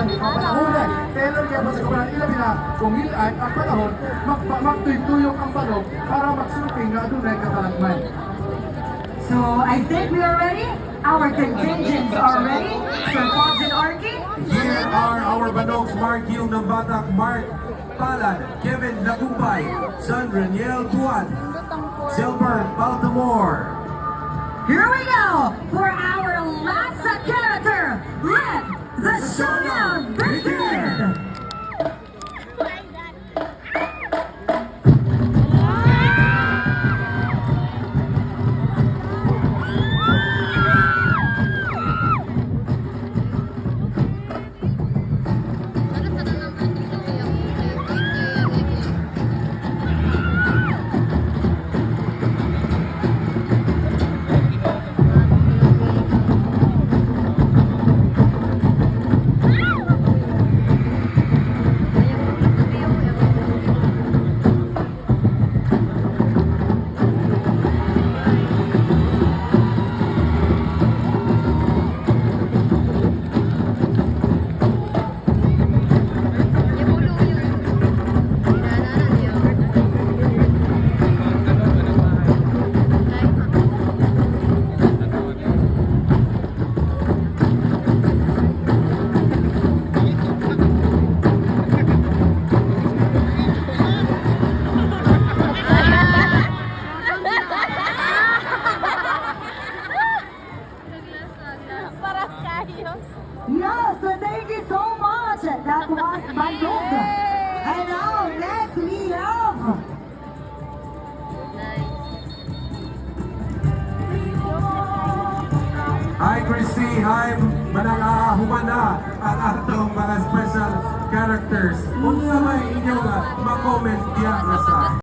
Mapanahunan, kailan kaya sa kapalan ilabi na kung ilan ang panahon, magtuyok ang balog para magsulping na adunay katalagman. So I think we are ready. Our contingents are ready. Sir Pogs and Arky. Here are our Banogs, Mark Yung ng Batak, Mark Palad, Kevin Lagubay, Sandra Niel Tuan, Silver Baltimore. Here we go for our last character. Let the showdown begin. Yes, thank you so much. That was Bandung. And now, next we have... Hi Christy, hi manang humana ang atong mga special characters. Kung sa may inyong ma-comment